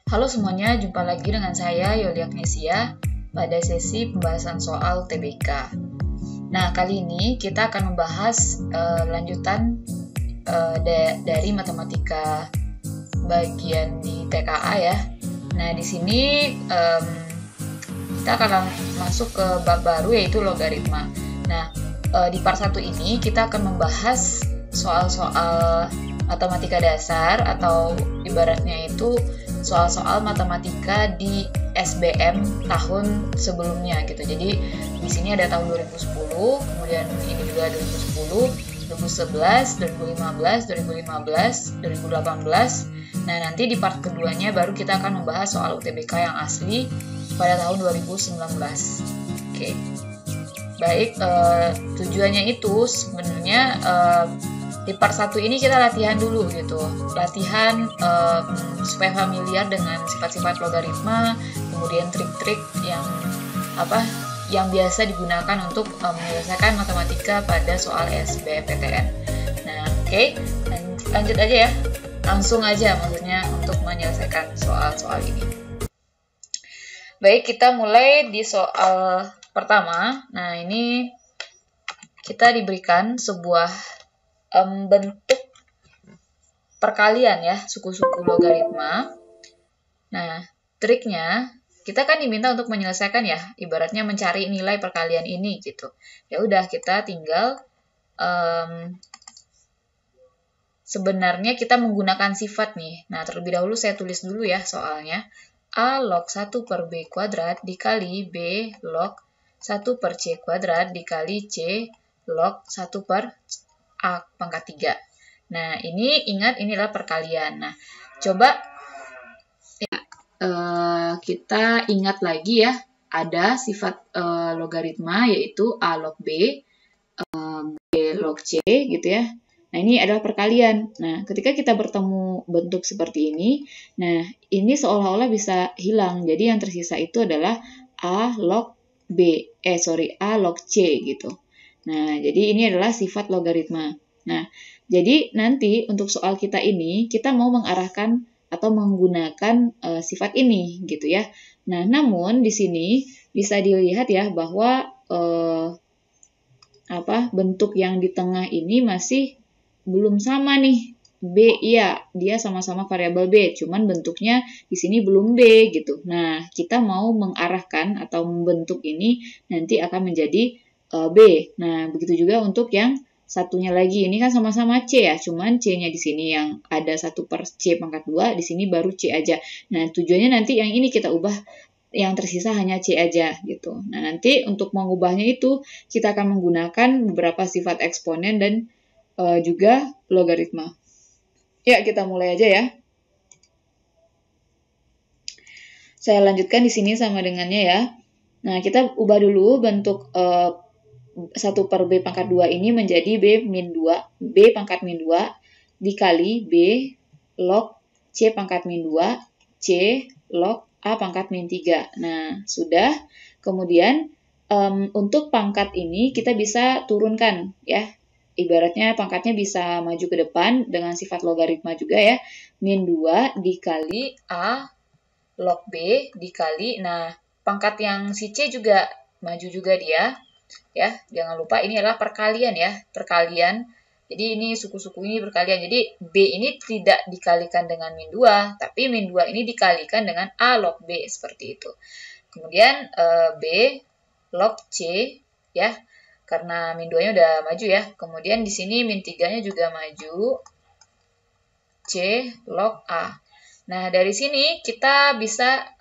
Halo semuanya, jumpa lagi dengan saya Yoli Agnesia pada sesi pembahasan soal TBK. Nah, kali ini kita akan membahas lanjutan dari matematika bagian di TKA ya. Nah, di sini kita akan masuk ke bab baru yaitu logaritma. Nah, di part 1 ini kita akan membahas soal-soal matematika dasar atau ibaratnya itu soal-soal matematika di SBM tahun sebelumnya gitu. Jadi di sini ada tahun 2010, kemudian ini juga 2010, 2011, 2015, 2015, 2018. Nah, nanti di part keduanya baru kita akan membahas soal UTBK yang asli pada tahun 2019. Oke. Baik, tujuannya itu sebenarnya di part 1 ini kita latihan dulu gitu. Latihan supaya familiar dengan sifat-sifat logaritma, kemudian trik-trik yang biasa digunakan untuk menyelesaikan matematika pada soal SBMPTN. Nah, oke. Lanjut aja ya. Langsung aja maksudnya untuk menyelesaikan soal-soal ini. Baik, kita mulai di soal pertama. Nah, ini kita diberikan sebuah bentuk perkalian ya, suku-suku logaritma. Nah, triknya kita kan diminta untuk menyelesaikan ya, ibaratnya mencari nilai perkalian ini gitu. Ya udah, kita tinggal sebenarnya kita menggunakan sifat nih. Nah, terlebih dahulu saya tulis dulu ya soalnya. A log 1 per B kuadrat dikali B log 1 per C kuadrat dikali C log 1 per A pangkat 3. Nah, ini ingat inilah perkalian. Nah, coba ya, kita ingat lagi ya, ada sifat logaritma yaitu A log B, B log C gitu ya. Nah, ini adalah perkalian. Nah, ketika kita bertemu bentuk seperti ini, nah, ini seolah-olah bisa hilang. Jadi yang tersisa itu adalah A log A log C gitu. Nah, jadi ini adalah sifat logaritma. Nah, jadi nanti untuk soal kita ini, kita mau mengarahkan atau menggunakan sifat ini gitu ya. Nah, namun di sini bisa dilihat ya bahwa bentuk yang di tengah ini masih belum sama nih. B, iya, dia sama-sama variabel B, cuman bentuknya di sini belum B gitu. Nah, kita mau mengarahkan atau membentuk ini nanti akan menjadi B. Nah, begitu juga untuk yang satunya lagi. Ini kan sama-sama C ya, cuman C-nya di sini yang ada 1 per C pangkat 2, di sini baru C aja. Nah, tujuannya nanti yang ini kita ubah, yang tersisa hanya C aja gitu. Nah, nanti untuk mengubahnya itu kita akan menggunakan beberapa sifat eksponen dan juga logaritma. Ya, kita mulai aja ya. Saya lanjutkan di sini sama dengannya ya. Nah, kita ubah dulu bentuk 1 per B pangkat 2 ini menjadi B pangkat min 2 dikali B log C pangkat min 2 C log A pangkat min 3. Nah, sudah. Kemudian untuk pangkat ini kita bisa turunkan ya. Ibaratnya pangkatnya bisa maju ke depan dengan sifat logaritma juga ya. Min 2 dikali A log B dikali, nah pangkat yang si C juga maju juga dia. Ya, jangan lupa ini adalah perkalian ya, perkalian. Jadi ini suku-suku ini berkalian. Jadi B ini tidak dikalikan dengan min 2, tapi min 2 ini dikalikan dengan A log B seperti itu. Kemudian B log C ya. Karena min 2-nya udah maju ya. Kemudian di sini min 3-nya juga maju. C log A. Nah, dari sini kita bisa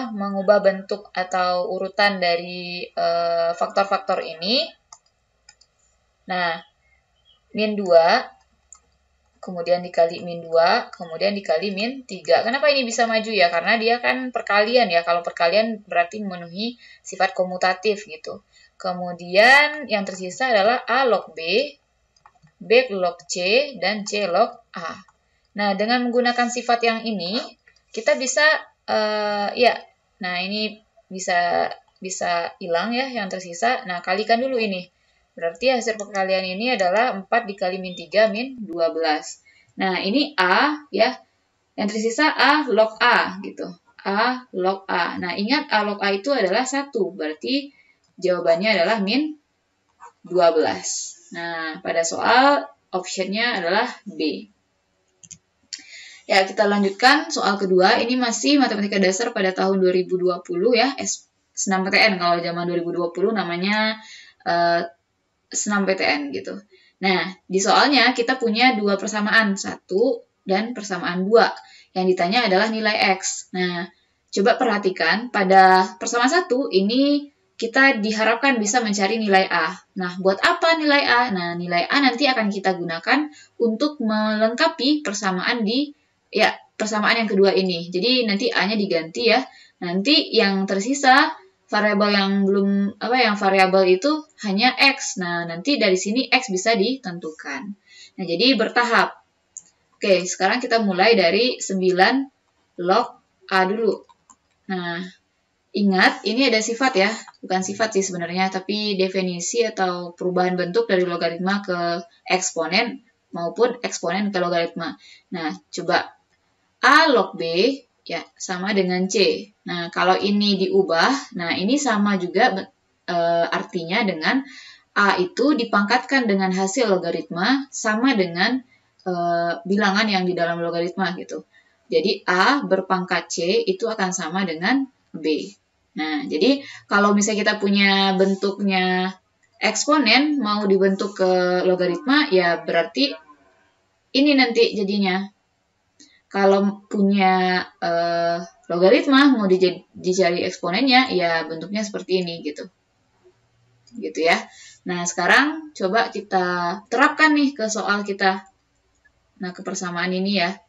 mengubah bentuk atau urutan dari faktor-faktor ini. Nah, min 2, kemudian dikali min 2, kemudian dikali min 3. Kenapa ini bisa maju ya? Karena dia kan perkalian ya. Kalau perkalian berarti memenuhi sifat komutatif gitu. Kemudian yang tersisa adalah A log B, B log C, dan C log A. Nah, dengan menggunakan sifat yang ini, kita bisa, nah ini bisa hilang ya yang tersisa. Nah, kalikan dulu ini. Berarti hasil perkalian ini adalah 4 dikali min 3 min 12. Nah, ini A ya. Yang tersisa A log A gitu. A log A. Nah, ingat A log A itu adalah 1. Berarti jawabannya adalah min 12. Nah, pada soal optionnya adalah B. Ya, kita lanjutkan soal kedua. Ini masih matematika dasar pada tahun 2020 ya. SNMPTN kalau zaman 2020 namanya SNMPTN gitu. Nah, di soalnya kita punya dua persamaan, 1 dan persamaan 2. Yang ditanya adalah nilai X. Nah, coba perhatikan pada persamaan 1 ini kita diharapkan bisa mencari nilai A. Nah, buat apa nilai A? Nah, nilai A nanti akan kita gunakan untuk melengkapi persamaan persamaan yang kedua ini. Jadi nanti A-nya diganti ya. Nanti yang tersisa variabel yang variabel itu hanya X. Nah, nanti dari sini X bisa ditentukan. Nah, jadi bertahap. Oke, sekarang kita mulai dari 9 log A dulu. Nah, ingat, ini ada sifat ya. Bukan sifat sih sebenarnya, tapi definisi atau perubahan bentuk dari logaritma ke eksponen maupun eksponen ke logaritma. Nah, coba A log B ya sama dengan C. Nah, kalau ini diubah, nah ini sama juga artinya dengan A itu dipangkatkan dengan hasil logaritma sama dengan bilangan yang di dalam logaritma gitu. Jadi A berpangkat C itu akan sama dengan B. Nah, jadi kalau misalnya kita punya bentuknya eksponen mau dibentuk ke logaritma, ya berarti ini nanti jadinya. Kalau punya logaritma mau dicari eksponennya, ya bentuknya seperti ini gitu. Gitu ya. Nah, sekarang coba kita terapkan nih ke soal kita. Nah, ke persamaan ini ya.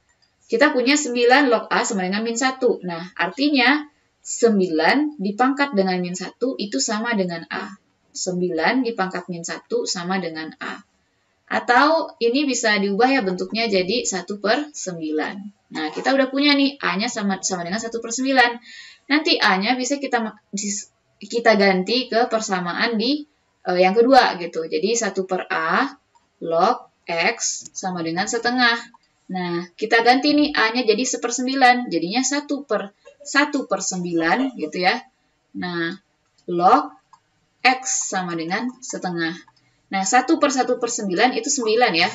Kita punya 9 log A sama dengan min 1. Nah, artinya 9 dipangkat dengan min 1 itu sama dengan A. 9 dipangkat min 1 sama dengan A. Atau ini bisa diubah ya bentuknya jadi 1/9. Nah, kita udah punya nih, A-nya sama dengan 1/9. Nanti A-nya bisa kita ganti ke persamaan di yang kedua gitu. Jadi 1/A log X sama dengan setengah. Nah, kita ganti nih A-nya jadi 1/9. Jadinya 1/9 gitu ya. Nah, log X sama dengan setengah. Nah, 1/1/9 itu 9 ya.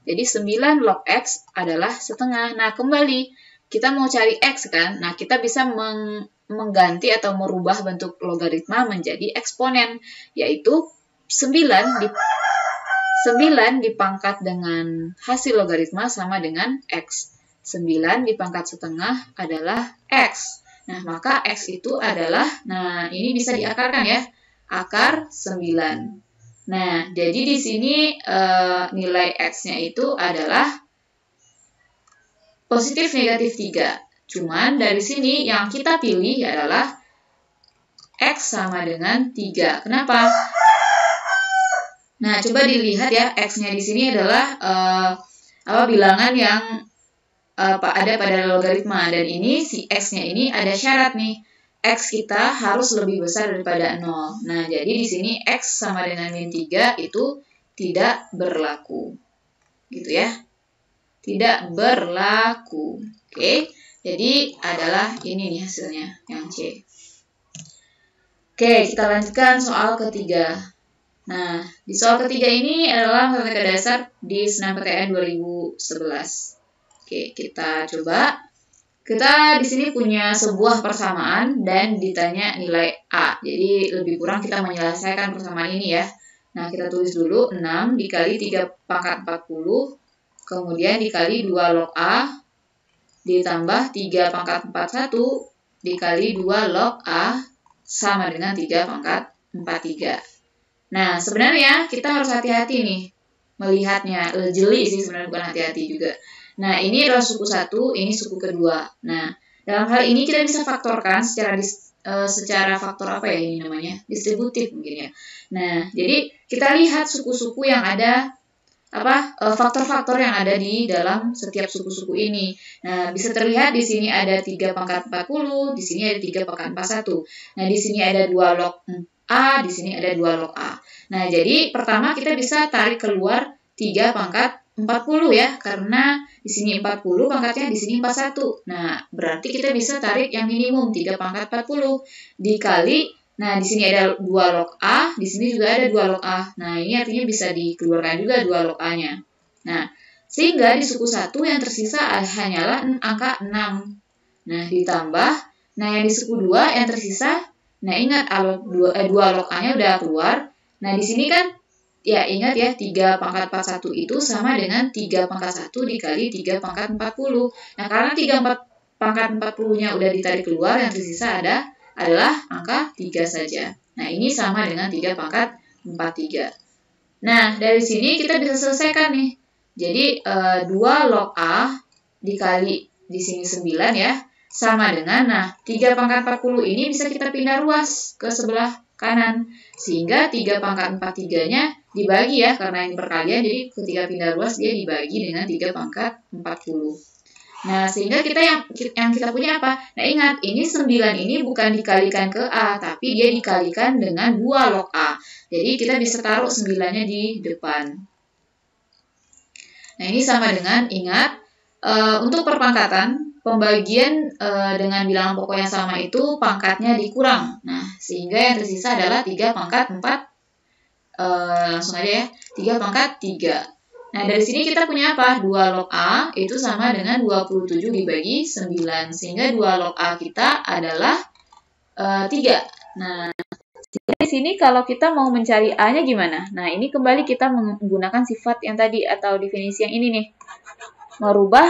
Jadi 9 log X adalah setengah. Nah, kembali kita mau cari X kan. Nah, kita bisa mengganti atau merubah bentuk logaritma menjadi eksponen. Yaitu 9 dipangkat dengan hasil logaritma sama dengan X. 9 dipangkat setengah adalah X. Nah, maka X itu adalah, nah ini bisa diakarkan ya. Akar 9. Nah, jadi di sini nilai X-nya itu adalah positif negatif 3. Cuman dari sini yang kita pilih adalah X sama dengan 3. Kenapa? Nah, coba dilihat ya, X-nya di sini adalah bilangan yang ada pada logaritma. Dan ini si X-nya ini ada syarat nih. X kita harus lebih besar daripada 0. Nah, jadi di sini X sama dengan min 3 itu tidak berlaku. Gitu ya. Tidak berlaku. Oke. Jadi adalah ini nih hasilnya, yang C. Oke, kita lanjutkan soal ketiga. Nah, di soal ketiga ini adalah matematika dasar di SNMPTN 2011. Oke, kita coba. Kita di sini punya sebuah persamaan dan ditanya nilai A. Jadi lebih kurang kita menyelesaikan persamaan ini ya. Nah, kita tulis dulu 6 dikali 3 pangkat 40, kemudian dikali 2 log A, ditambah 3 pangkat 41 dikali 2 log A sama dengan 3 pangkat 43. Nah, sebenarnya kita harus hati-hati nih melihatnya. Jeli sih sebenarnya, bukan hati-hati juga. Nah, ini adalah suku 1, ini suku kedua. Nah, dalam hal ini kita bisa faktorkan secara faktor apa ya ini namanya? Distributif mungkin ya. Nah, jadi kita lihat suku-suku yang ada, faktor-faktor yang ada di dalam setiap suku-suku ini. Nah, bisa terlihat di sini ada 3 pangkat 40, di sini ada 3 pangkat 41. Nah, di sini ada 2 log A, di sini ada 2 log A. Nah, jadi pertama kita bisa tarik keluar 3 pangkat 40 ya, karena di sini 40 pangkatnya di sini 41. Nah, berarti kita bisa tarik yang minimum 3 pangkat 40 dikali, nah di sini ada 2 log A, di sini juga ada 2 log A. Nah, ini artinya bisa dikeluarkan juga 2 log A-nya. Nah, sehingga di suku 1 yang tersisa hanyalah angka 6. Nah, ditambah, nah yang di suku 2 yang tersisa, nah ingat 2 log A-nya udah keluar. Nah, di sini kan ya, ingat ya, 3 pangkat 41 itu sama dengan 3 pangkat 1 dikali 3 pangkat 40. Nah, karena 3 pangkat 40-nya udah ditarik keluar, yang tersisa adalah angka 3 saja. Nah, ini sama dengan 3 pangkat 43. Nah, dari sini kita bisa selesaikan nih. Jadi, 2 log A dikali di sini 9 ya, sama dengan, nah, 3 pangkat 40 ini bisa kita pindah ruas ke sebelah kanan. Sehingga 3 pangkat 43-nya dibagi ya, karena ini perkalian, jadi ketika pindah ruas dia dibagi dengan 3 pangkat 40. Nah, sehingga kita yang kita punya apa? Nah, ingat, ini 9 ini bukan dikalikan ke A, tapi dia dikalikan dengan 2 log A. Jadi, kita bisa taruh 9-nya di depan. Nah, ini sama dengan, ingat, untuk perpangkatan, pembagian dengan bilangan pokok yang sama itu pangkatnya dikurang. Nah, sehingga yang tersisa adalah 3 pangkat 4. Langsung aja ya, 3 pangkat 3. Nah, dari sini kita punya apa? 2 log A itu sama dengan 27 dibagi 9. Sehingga 2 log A kita adalah 3. Nah, di sini kalau kita mau mencari A-nya gimana? Nah, ini kembali kita menggunakan sifat yang tadi atau definisi yang ini nih. Merubah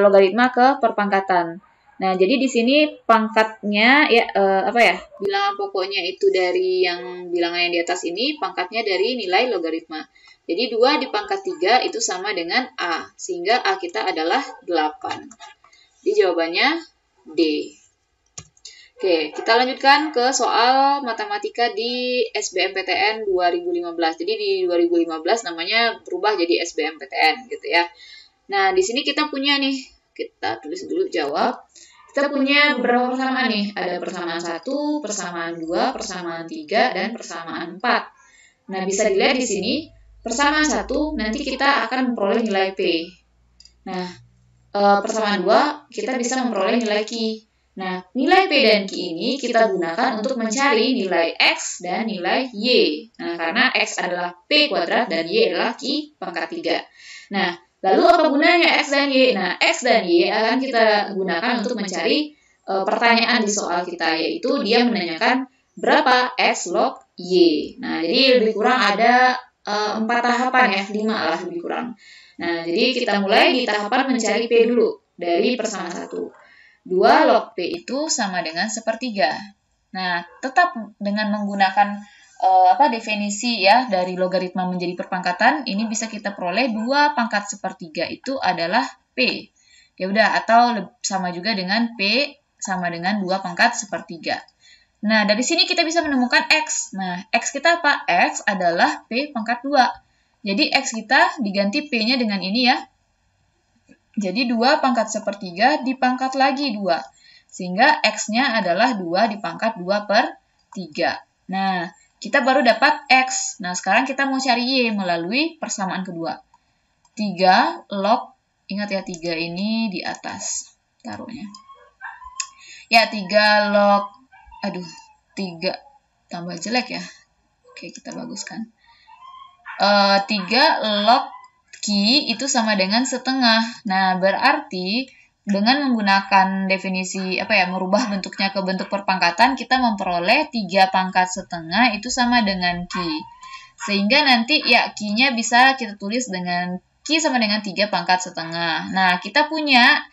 logaritma ke perpangkatan. Nah, jadi di sini pangkatnya ya bilangan pokoknya itu dari yang bilangan yang di atas ini, pangkatnya dari nilai logaritma. Jadi 2 di pangkat 3 itu sama dengan A, sehingga A kita adalah 8. Jadi jawabannya D. Oke, kita lanjutkan ke soal matematika di SBMPTN 2015. Jadi di 2015 namanya berubah jadi SBMPTN gitu ya. Nah, di sini kita punya nih, kita tulis dulu jawab. Kita punya beberapa persamaan nih, ada persamaan 1, persamaan 2, persamaan 3, dan persamaan 4. Nah, bisa dilihat di sini, persamaan 1 nanti kita akan memperoleh nilai P. Nah, persamaan 2 kita bisa memperoleh nilai Q. Nah, nilai P dan Q ini kita gunakan untuk mencari nilai X dan nilai Y. Nah, karena X adalah P kuadrat dan Y adalah Q pangkat 3. Nah, lalu apa gunanya X dan Y? Nah, X dan Y akan kita gunakan untuk mencari pertanyaan di soal kita, yaitu dia menanyakan berapa X log Y. Nah, jadi lebih kurang ada 4 tahapan ya, 5 lah lebih kurang. Nah, jadi kita mulai di tahapan mencari P dulu dari persamaan 1. 2 log P itu sama dengan 1/3. Nah, tetap dengan menggunakan definisi ya dari logaritma menjadi perpangkatan, ini bisa kita peroleh 2 pangkat 1/3 itu adalah P. Ya udah, atau sama juga dengan P sama dengan 2 pangkat 1/3. Nah, dari sini kita bisa menemukan X. Nah, X kita apa? X adalah P pangkat 2. Jadi X kita diganti P-nya dengan ini ya. Jadi 2 pangkat 1/3 dipangkat lagi 2. Sehingga X-nya adalah 2 dipangkat 2/3. Nah, kita baru dapat X. Nah, sekarang kita mau cari Y melalui persamaan kedua. 3 log, ingat ya 3 ini di atas taruhnya. Ya, 3 log, 3 tambah jelek ya. Oke, kita baguskan. 3 log Q itu sama dengan setengah. Nah, berarti dengan menggunakan definisi merubah bentuknya ke bentuk perpangkatan, kita memperoleh 3 pangkat setengah itu sama dengan Q. Sehingga nanti ya Q-nya bisa kita tulis dengan Q sama dengan 3 pangkat setengah. Nah, kita punya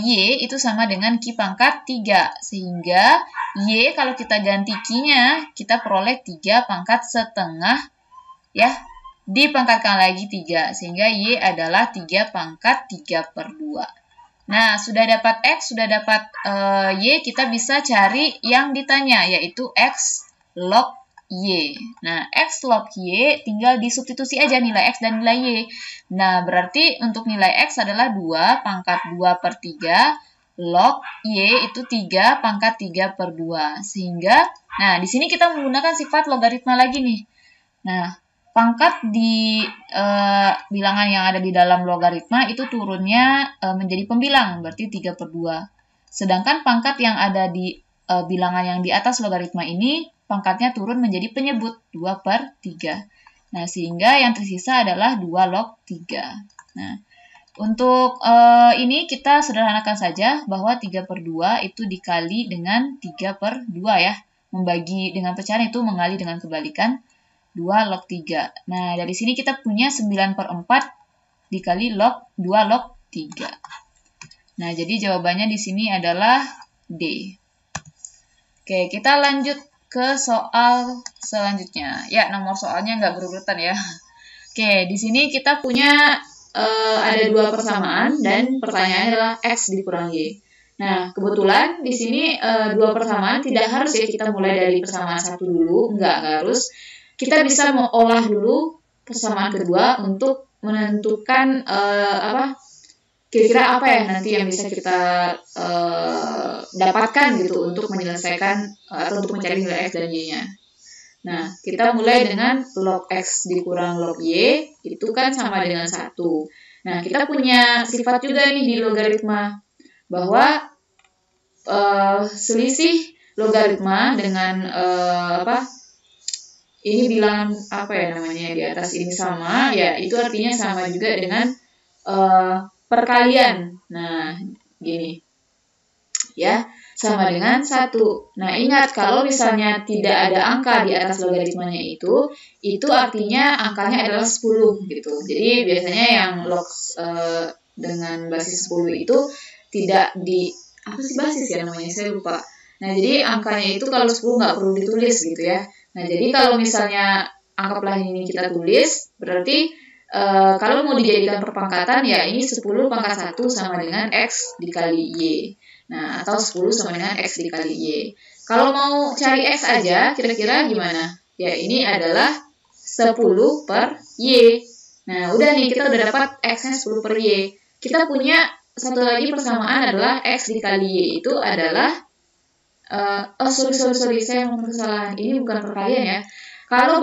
Y itu sama dengan Q pangkat 3. Sehingga Y kalau kita ganti Q-nya, kita peroleh 3 pangkat setengah ya, dipangkatkan lagi 3. Sehingga Y adalah 3 pangkat 3/2. Nah, sudah dapat X, sudah dapat Y, kita bisa cari yang ditanya, yaitu X log Y. Nah, X log Y tinggal disubstitusi aja nilai X dan nilai Y. Nah, berarti untuk nilai X adalah 2 pangkat 2/3, log Y itu 3 pangkat 3/2. Sehingga, nah, di sini kita menggunakan sifat logaritma lagi nih. Nah, pangkat di bilangan yang ada di dalam logaritma itu turunnya menjadi pembilang, berarti 3/2. Sedangkan pangkat yang ada di bilangan yang di atas logaritma ini, pangkatnya turun menjadi penyebut, 2/3. Nah, sehingga yang tersisa adalah 2 log 3. Nah, untuk ini kita sederhanakan saja bahwa 3/2 itu dikali dengan 3/2 ya. Membagi dengan pecahan itu mengali dengan kebalikan 2 log 3. Nah, dari sini kita punya 9/4 dikali 2 log 3. Nah, jadi jawabannya di sini adalah D. Oke, kita lanjut ke soal selanjutnya. Ya, nomor soalnya nggak berurutan ya. Oke, di sini kita punya ada 2 persamaan dan pertanyaannya adalah X dikurang Y. Nah, kebetulan di sini 2 persamaan tidak harus ya kita mulai dari persamaan 1 dulu, nggak harus. Kita bisa mengolah dulu persamaan kedua untuk menentukan kira-kira apa ya nanti yang bisa kita dapatkan gitu untuk menyelesaikan atau untuk mencari nilai X dan Y-nya. Nah, kita mulai dengan log X dikurang log Y, itu kan sama dengan 1. Nah, kita punya sifat juga nih di logaritma, bahwa selisih logaritma dengan ini bilangan di atas ini sama, ya itu artinya sama juga dengan perkalian. Nah, gini. Ya, sama dengan 1. Nah, ingat kalau misalnya tidak ada angka di atas logaritmanya itu artinya angkanya adalah 10 gitu. Jadi biasanya yang log dengan basis 10 itu tidak di basis ya namanya, saya lupa. Nah, jadi angkanya itu kalau 10 nggak perlu ditulis gitu ya. Nah, jadi kalau misalnya anggaplah ini kita tulis, berarti kalau mau dijadikan perpangkatan ya ini 10 pangkat 1 sama dengan X dikali Y. Nah, atau 10 sama dengan X dikali Y. Kalau mau cari X aja, kira-kira gimana? Ya, ini adalah 10 per Y. Nah, udah nih, kita udah dapat X-nya 10 per Y. Kita punya satu lagi persamaan adalah X dikali Y itu adalah sorry, saya ngomong kesalahan. Ini bukan perkalian ya. Kalau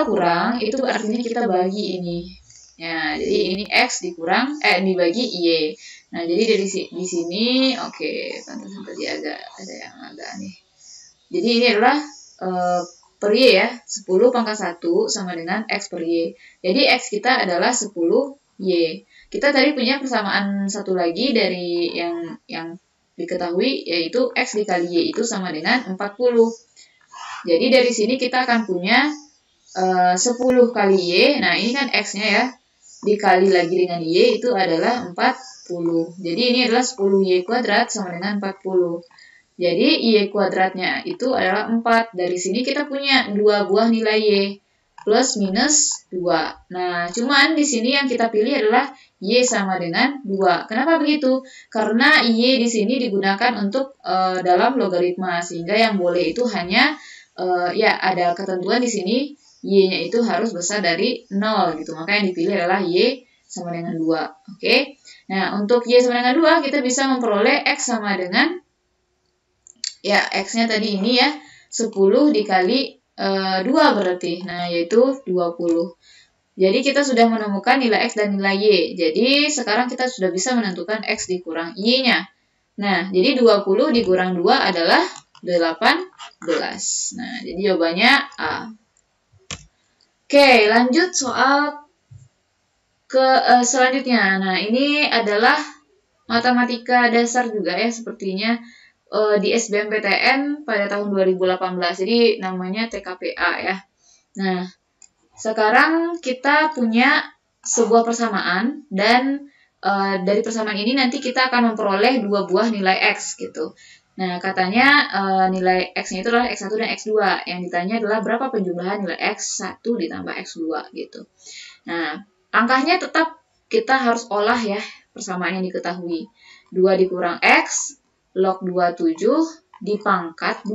kurang, itu artinya kita bagi ini. Ya, jadi ini X dikurang, dibagi Y. Nah, jadi di sini, pantas tadi ada yang agak aneh. Jadi ini adalah per Y ya, 10 pangkat 1 sama dengan X per Y. Jadi X kita adalah 10 Y. Kita tadi punya persamaan satu lagi dari yang diketahui, yaitu X dikali Y itu sama dengan 40. Jadi dari sini kita akan punya 10 kali Y, nah ini kan X-nya ya, dikali lagi dengan Y itu adalah 40. Jadi ini adalah 10Y kuadrat sama dengan 40. Jadi Y kuadratnya itu adalah 4. Dari sini kita punya 2 buah nilai Y, plus minus 2. Nah, cuman di sini yang kita pilih adalah Y sama dengan 2. Kenapa begitu? Karena Y di sini digunakan untuk dalam logaritma, sehingga yang boleh itu hanya ada ketentuan di sini Y-nya itu harus besar dari 0 gitu. Maka yang dipilih adalah Y sama dengan 2. Oke. Nah, untuk Y sama dengan 2 kita bisa memperoleh X sama dengan X-nya tadi ini ya 10 dikali 2 berarti. Nah, yaitu 20. Jadi kita sudah menemukan nilai X dan nilai Y. Jadi sekarang kita sudah bisa menentukan X dikurang Y-nya. Nah, jadi 20 dikurang 2 adalah 18. Nah, jadi jawabannya A. Oke, lanjut soal selanjutnya. Nah, ini adalah matematika dasar juga ya sepertinya. Di SBMPTN pada tahun 2018. Jadi namanya TKPA ya. Nah, sekarang kita punya sebuah persamaan dan dari persamaan ini nanti kita akan memperoleh 2 buah nilai X gitu. Nah, katanya nilai X-nya itu adalah X1 dan X2. Yang ditanya adalah berapa penjumlahan nilai X1 ditambah X2 gitu. Nah, angkanya tetap kita harus olah ya persamaan yang diketahui. 2 dikurang X log 27 dipangkat 2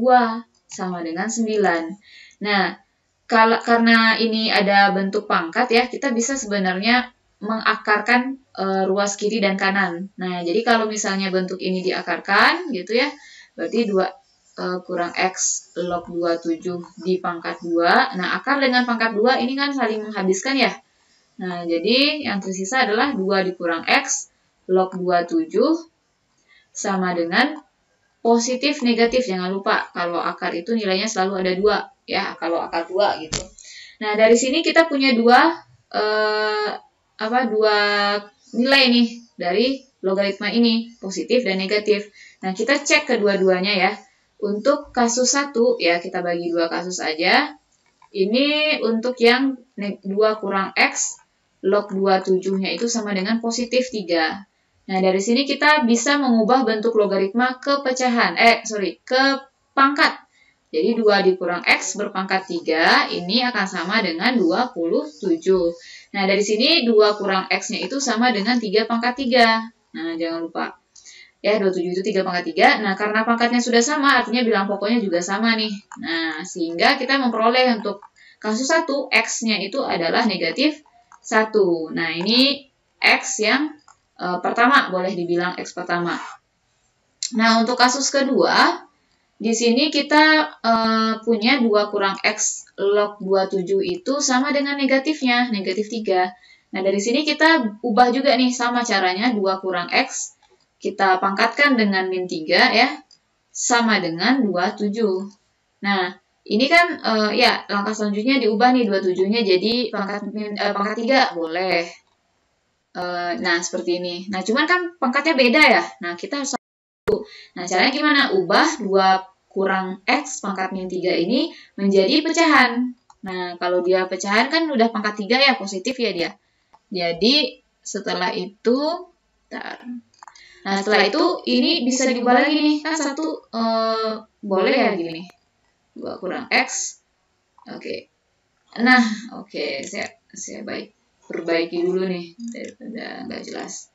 sama dengan 9. Nah, karena ini ada bentuk pangkat ya, kita bisa sebenarnya mengakarkan ruas kiri dan kanan. Nah, jadi kalau misalnya bentuk ini diakarkan gitu ya, berarti kurang X log 27 di pangkat 2. Nah, akar dengan pangkat 2 ini kan saling menghabiskan ya. Nah, jadi yang tersisa adalah 2 dikurang X log 27 sama dengan positif negatif. Jangan lupa, kalau akar itu nilainya selalu ada 2. Ya, kalau akar 2 gitu. Nah, dari sini kita punya dua nilai nih dari logaritma ini, positif dan negatif. Nah, kita cek kedua-duanya ya. Untuk kasus 1, ya kita bagi 2 kasus aja. Ini untuk yang 2 kurang X log 27-nya itu sama dengan positif 3. Nah, dari sini kita bisa mengubah bentuk logaritma ke pecahan. Ke pangkat. Jadi 2 dikurang X berpangkat 3, ini akan sama dengan 27. Nah, dari sini 2 kurang X-nya itu sama dengan 3 pangkat 3. Nah, jangan lupa. Ya, 27 itu 3 pangkat 3. Nah, karena pangkatnya sudah sama, artinya bilang pokoknya juga sama nih. Nah, sehingga kita memperoleh untuk kasus 1, X-nya itu adalah negatif 1. Nah, ini X yang pertama, boleh dibilang X pertama. Nah, untuk kasus kedua, di sini kita punya 2 kurang X log 27 itu sama dengan negatifnya, negatif 3. Nah, dari sini kita ubah juga nih, sama caranya, 2 kurang X kita pangkatkan dengan min 3 ya, sama dengan 27. Nah, ini kan ya langkah selanjutnya diubah nih 27-nya jadi pangkat 3, boleh. Nah, seperti ini. Nah, cuman kan pangkatnya beda ya. Nah, kita harus Nah, caranya gimana? Ubah 2 kurang X pangkat min 3 ini menjadi pecahan. Nah, kalau dia pecahan kan udah pangkat 3 ya, positif ya dia. Jadi, setelah itu, Nah, setelah itu ini bisa diubah lagi nih. Kan 1 boleh ya gini. 2 kurang X. Oke. Nah, oke. Saya perbaiki dulu nih. Daripada nggak jelas.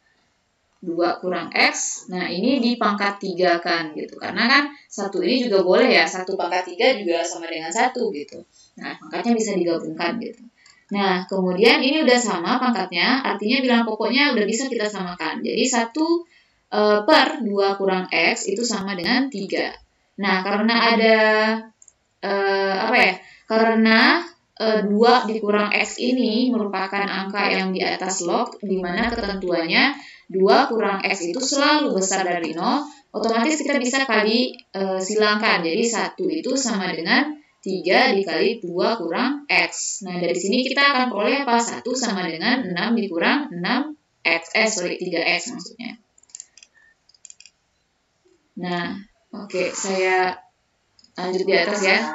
2 kurang X. Nah, ini di pangkat 3 kan gitu. Karena kan 1 ini juga boleh ya. 1 pangkat 3 juga sama dengan 1 gitu. Nah, pangkatnya bisa digabungkan gitu. Nah, kemudian ini udah sama pangkatnya. Artinya bilang pokoknya udah bisa kita samakan. Jadi 1 per 2 kurang X itu sama dengan 3. Nah, karena ada karena 2 dikurang X ini merupakan angka yang di atas log, di mana ketentuannya 2 kurang X itu selalu besar dari 0, otomatis kita bisa kali silangkan. Jadi 1 itu sama dengan 3 dikali 2 kurang X. Nah, dari sini kita akan peroleh apa? 1 sama dengan 6 dikurang 3X maksudnya. Nah, oke, saya lanjut di atas ya.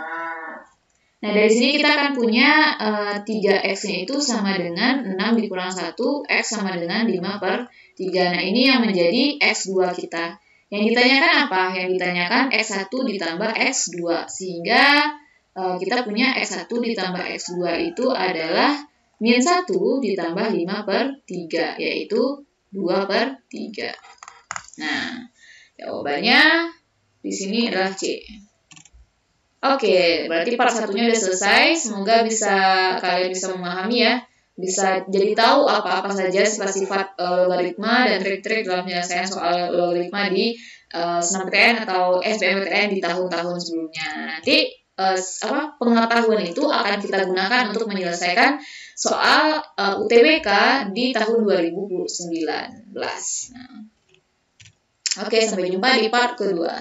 Nah, dari sini kita akan punya 3X-nya itu sama dengan 6 dikurang 1, X sama dengan 5 per 3. Nah, ini yang menjadi X2 kita. Yang ditanyakan apa? Yang ditanyakan X1 ditambah X2. Sehingga kita punya X1 ditambah X2 itu adalah min 1 ditambah 5 per 3, yaitu 2 per 3. Nah, jawabannya di sini adalah C. Oke, berarti part 1-nya udah selesai. Semoga kalian bisa memahami ya. Bisa jadi tahu apa-apa saja sifat-sifat logaritma dan trik-trik dalam penyelesaian soal logaritma di SNMPTN atau SBMPTN di tahun-tahun sebelumnya. Nanti pengetahuan itu akan kita gunakan untuk menyelesaikan soal UTBK di tahun 2019. Nah. Oke, sampai jumpa di part kedua.